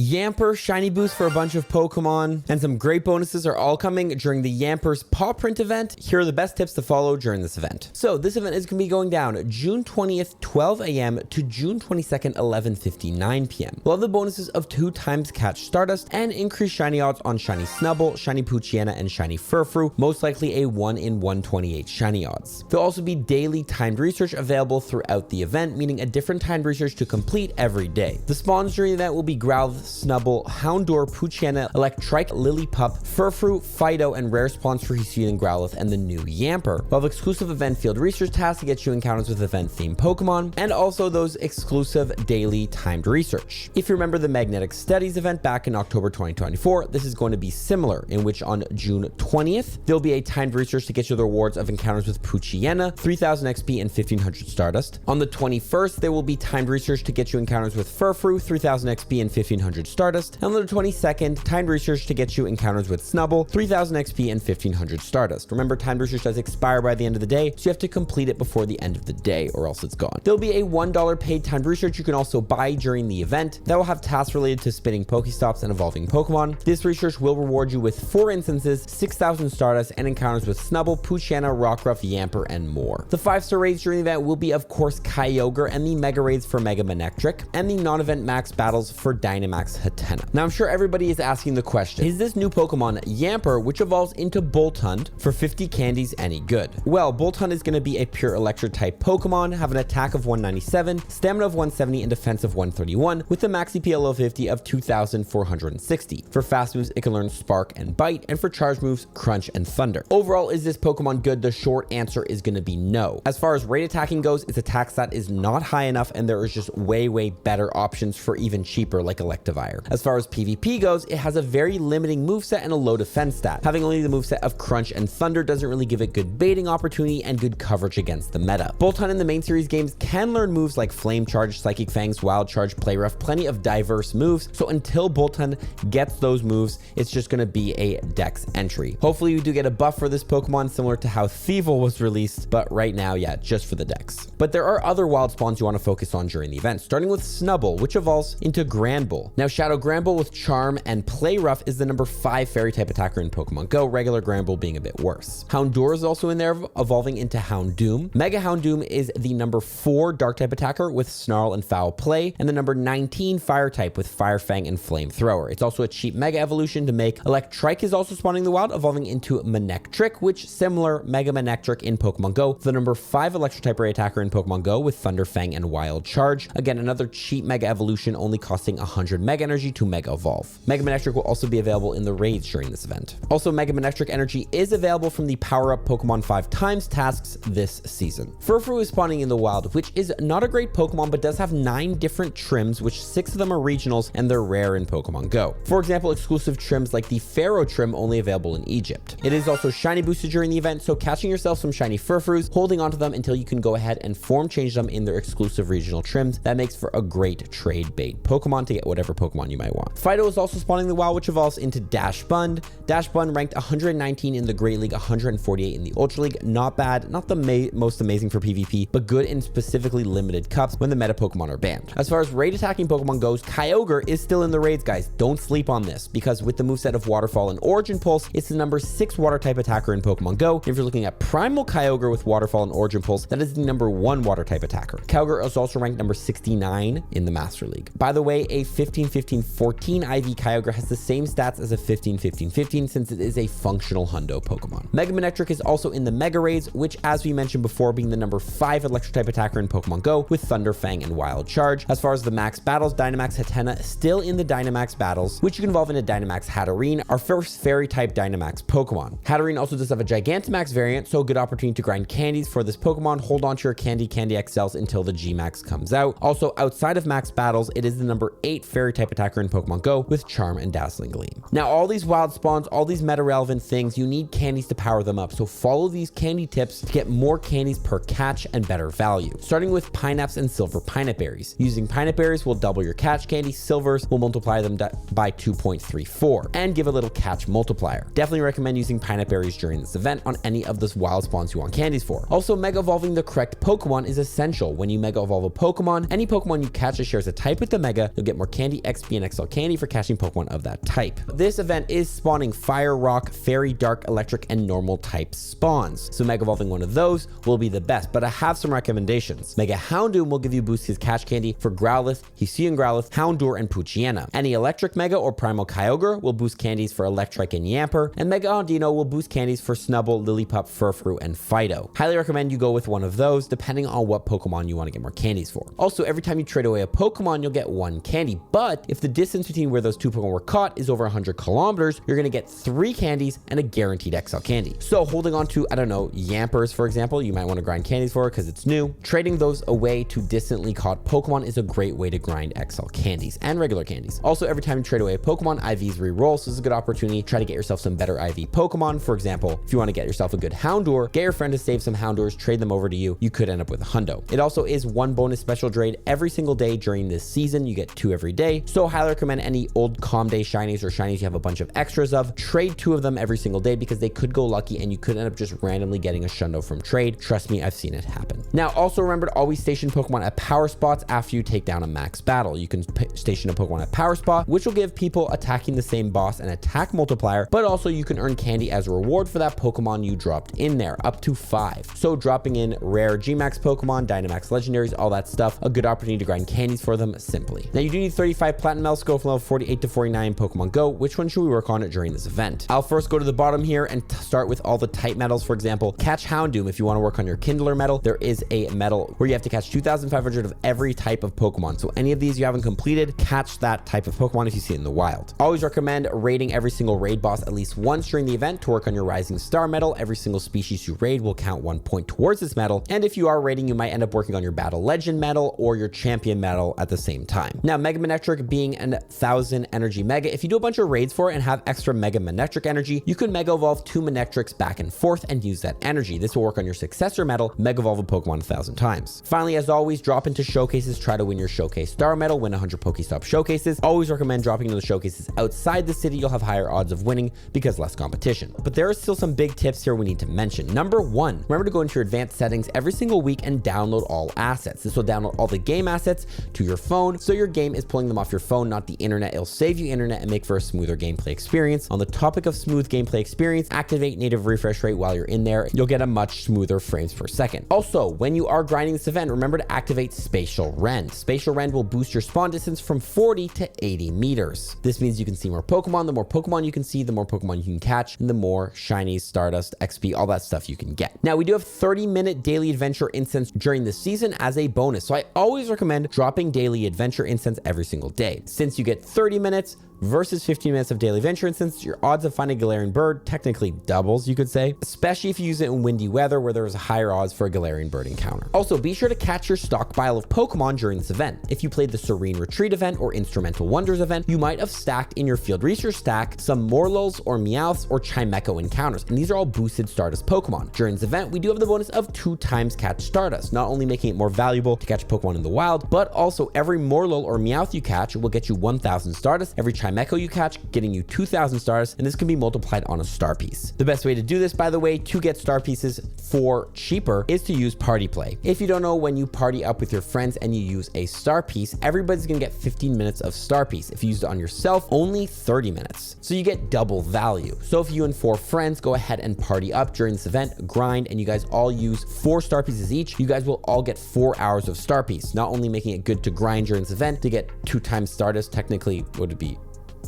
Yamper, shiny boost for a bunch of Pokemon, and some great bonuses are all coming during the Yamper's paw print event. Here are the best tips to follow during this event. So this event is going to be going down June 20th, 12 a.m. to June 22nd, 11:59 p.m. We'll have the bonuses of 2x Catch Stardust and increased shiny odds on shiny Snubbull, shiny Poochyena, and shiny Furfrou, most likely a 1 in 128 shiny odds. There'll also be daily timed research available throughout the event, meaning a different timed research to complete every day. The spawns during the event will be Growlithe, Snubbull, Houndour, Poochyena, Electrike, Lillipup, Furfrou, Fidough, and rare spawns for Hisuian Growlithe and the new Yamper. We'll have exclusive event field research tasks to get you encounters with event-themed Pokemon, and also those exclusive daily timed research. If you remember the Magnetic Studies event back in October 2024, this is going to be similar, in which on June 20th, there'll be a timed research to get you the rewards of encounters with Poochyena, 3000 XP and 1500 Stardust. On the 21st, there will be timed research to get you encounters with Furfrou, 3000 XP and 1500 Stardust. And on the 22nd, timed research to get you encounters with Snubbull, 3000 XP and 1500 Stardust. Remember, timed research does expire by the end of the day, so you have to complete it before the end of the day or else it's gone. There'll be a $1 paid timed research you can also buy during the event that will have tasks related to spinning Pokestops and evolving Pokemon. This research will reward you with 4 instances, 6000 Stardust, and encounters with Snubbull, Poochyena, Rockruff, Yamper, and more. The 5-star raids during the event will be, of course, Kyogre, and the Mega Raids for Mega Manectric, and the non-event max battles for Dynamax Hatena. Now, I'm sure everybody is asking the question, is this new Pokemon Yamper, which evolves into Boltund for 50 candies, any good? Well, Boltund is going to be a pure electric type Pokemon, have an attack of 197, stamina of 170, and defense of 131, with a max CP level 50 of 2460. For fast moves, it can learn Spark and Bite, and for charge moves, Crunch and Thunder. Overall, is this Pokemon good? The short answer is going to be no. As far as rate attacking goes, its attack stat is not high enough, and there is just way better options for even cheaper like Electivire. As far as PvP goes, it has a very limiting moveset and a low defense stat. Having only the moveset of Crunch and Thunder doesn't really give it good baiting opportunity and good coverage against the meta. Boltund in the main series games can learn moves like Flame Charge, Psychic Fangs, Wild Charge, Play Rough, plenty of diverse moves, so until Boltund gets those moves, it's just going to be a Dex entry. Hopefully you do get a buff for this Pokemon similar to how Thievul was released, but right now, yeah, just for the Dex. But there are other wild spawns you want to focus on during the event, starting with Snubbull, which evolves into Granbull. Now, Shadow Granbull with Charm and Play Rough is the number 5 fairy type attacker in Pokemon Go, regular Granbull being a bit worse. Houndour is also in there, evolving into Houndoom. Mega Houndoom is the number 4 dark type attacker with Snarl and Foul Play, and the number 19 fire type with Fire Fang and Flamethrower. It's also a cheap mega evolution to make. Electrike is also spawning the wild, evolving into Manectric, which similar Mega Manectric in Pokemon Go, the number 5 electric type ray attacker in Pokemon Go with Thunder Fang and Wild Charge. Again, another cheap mega evolution, only costing 100 mega energy to mega evolve. Mega Manectric will also be available in the raids during this event. Also, Mega Manectric energy is available from the Power Up Pokemon 5x tasks this season. Furfrou is spawning in the wild, which is not a great Pokemon, but does have 9 different trims, which 6 of them are regionals and they're rare in Pokemon Go. For example, exclusive trims like the Pharaoh trim only available in Egypt. It is also shiny boosted during the event, so catching yourself some shiny Furfrous, holding onto them until you can go ahead and form change them in their exclusive regional trims. That makes for a great trade bait Pokemon to get whatever Pokemon you might want. Fidough is also spawning the wild, which evolves into Dachshund. Dachshund ranked 119 in the Great League, 148 in the Ultra League. Not bad, not the most amazing for PvP, but good in specifically limited cups when the meta Pokemon are banned. As far as raid attacking Pokemon goes, Kyogre is still in the raids, guys. Don't sleep on this, because with the moveset of Waterfall and Origin Pulse, it's the number 6 water type attacker in Pokemon Go. If you're looking at Primal Kyogre with Waterfall and Origin Pulse, that is the number 1 water type attacker. Kyogre is also ranked number 69 in the Master League. By the way, a 15-15-14 IV Kyogre has the same stats as a 15-15-15 since it is a functional Hundo Pokemon. Mega Manectric is also in the Mega Raids, which, as we mentioned before, being the number 5 electric type attacker in Pokemon Go with Thunder Fang and Wild Charge. As far as the max battles, Dynamax Hatena still in the Dynamax battles, which you can evolve into Dynamax Hatterene, our first fairy type Dynamax Pokemon. Hatterene also does have a Gigantamax variant, so a good opportunity to grind candies for this Pokemon. Hold on to your Candy XLs until the G-Max comes out. Also, outside of max battles, it is the number 8 fairy type attacker in Pokemon Go with Charm and Dazzling Gleam. Now, all these wild spawns, all these meta relevant things, you need candies to power them up, so follow these candy tips to get more candies per catch and better value. Starting with Pineaps and Silver Pineap Berries. Using Pineap Berries will double your catch candy, Silvers will multiply them by 2.34 and give a little catch multiplier. Definitely recommend using Pineap Berries during this event on any of those wild spawns you want candies for. Also, Mega Evolving the correct Pokemon is essential. When you Mega Evolve a Pokemon, any Pokemon you catch that shares a type with the Mega, you'll get more candy XP and XL candy for catching Pokemon of that type. This event is spawning Fire, Rock, Fairy, Dark, Electric, and Normal type spawns. So Mega Evolving one of those will be the best, but I have some recommendations. Mega Houndoom will give you boosted catch candy for Growlithe, Hisuian Growlithe, Houndour, and Poochyena. Any Electric Mega or Primal Kyogre will boost candies for Electrike and Yamper, and Mega Audino will boost candies for Snubbull, Lillipup, Furfrou, and Fido. Highly recommend you go with one of those, depending on what Pokemon you want to get more candies for. Also, every time you trade away a Pokemon, you'll get 1 candy, but if the distance between where those 2 Pokemon were caught is over 100 kilometers, you're going to get 3 candies and a guaranteed XL candy. So holding on to, I don't know, Yampers, for example, you might want to grind candies for because it's new. Trading those away to distantly caught Pokemon is a great way to grind XL candies and regular candies. Also, every time you trade away a Pokemon, IVs re-roll, so this is a good opportunity to try to get yourself some better IV Pokemon. For example, if you want to get yourself a good Houndour, get your friend to save some Houndours, trade them over to you, you could end up with a hundo. It also is 1 bonus special trade every single day during this season. You get 2 every day, so highly recommend any old Calm Day shinies or shinies you have a bunch of extras of, trade 2 of them every single day because they could go lucky and you could end up just randomly getting a shundo from trade. Trust me, I've seen it happen. Now, also remember to always station Pokemon at power spots after you take down a max battle. You can station a Pokemon at power spot, which will give people attacking the same boss an attack multiplier, but also you can earn candy as a reward for that Pokemon you dropped in there, up to 5. So dropping in rare Gmax Pokemon, Dynamax legendaries, all that stuff, a good opportunity to grind candies for them simply. Now you do need 35 platinum medals to go from level 48 to 49 Pokemon Go. Which one should we work on it during this event? I'll first go to the bottom here and start with all the type medals. For example, catch Houndoom. If you want to work on your Kindler medal, there is a medal where you have to catch 2,500 of every type of Pokemon. So any of these you haven't completed, catch that type of Pokemon if you see it in the wild. Always recommend raiding every single raid boss at least once during the event to work on your Rising Star medal. Every single species you raid will count 1 point towards this medal. And if you are raiding, you might end up working on your Battle Legend medal or your Champion medal at the same time. Now, Mega Manectric being an 1000 energy Mega, if you do a bunch of raids for it and have extra Mega Manectric energy, you can Mega Evolve 2 Manectrics back and forth and use that energy. This will work on your successor medal, Mega Evolve a Pokemon 1,000 times. Finally, as always, drop into showcases, try to win your Showcase Star medal, win 100 Pokestop showcases. Always recommend dropping into the showcases outside the city. You'll have higher odds of winning because less competition. But there are still some big tips here we need to mention. Number 1, remember to go into your advanced settings every single week and download all assets. This will download all the game assets to your phone, so your game is pulling them off your phone, not the internet. It'll save you internet and make for a smoother gameplay experience. On the topic of smooth gameplay experience, activate native refresh rate while you're in there. You'll get a much smoother frames per second. Also, when you are grinding this event, remember to activate Spatial Rend. Spatial Rend will boost your spawn distance from 40 to 80 meters. This means you can see more Pokemon. The more Pokemon you can see, the more Pokemon you can catch, and the more shinies, Stardust, XP, all that stuff you can get. Now, we do have 30-minute daily adventure incense during the season as a bonus, so I always recommend dropping daily adventure incense every single day. Since you get 30 minutes versus 15 minutes of daily adventure instance, your odds of finding a Galarian bird technically doubles, you could say, especially if you use it in windy weather where there is higher odds for a Galarian bird encounter. Also, be sure to catch your stockpile of Pokemon during this event. If you played the Serene Retreat event or Instrumental Wonders event, you might have stacked in your field research stack some Morlulls or Meowths or Chimecho encounters, and these are all boosted Stardust Pokemon. During this event, we do have the bonus of 2 times catch Stardust, not only making it more valuable to catch Pokemon in the wild, but also every Morlull or Meowth you catch will get you 1,000 Stardust. Every Chimecho you catch, getting you 2,000 stars, and this can be multiplied on a star piece. The best way to do this, by the way, to get star pieces for cheaper is to use party play. If you don't know, when you party up with your friends and you use a star piece, everybody's gonna get 15 minutes of star piece. If you use it on yourself, only 30 minutes. So you get double value. So if you and 4 friends go ahead and party up during this event, grind, and you guys all use 4 star pieces each, you guys will all get 4 hours of star piece, not only making it good to grind during this event to get 2 times Stardust, technically would it be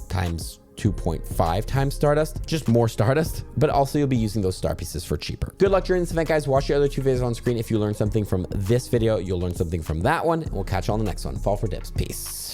times 2.5 times Stardust, just more Stardust, but also you'll be using those star pieces for cheaper. Good luck during this event, guys. Watch your other 2 videos on screen. If you learned something from this video, you'll learn something from that one, and we'll catch you on the next one. Fall for dips. Peace.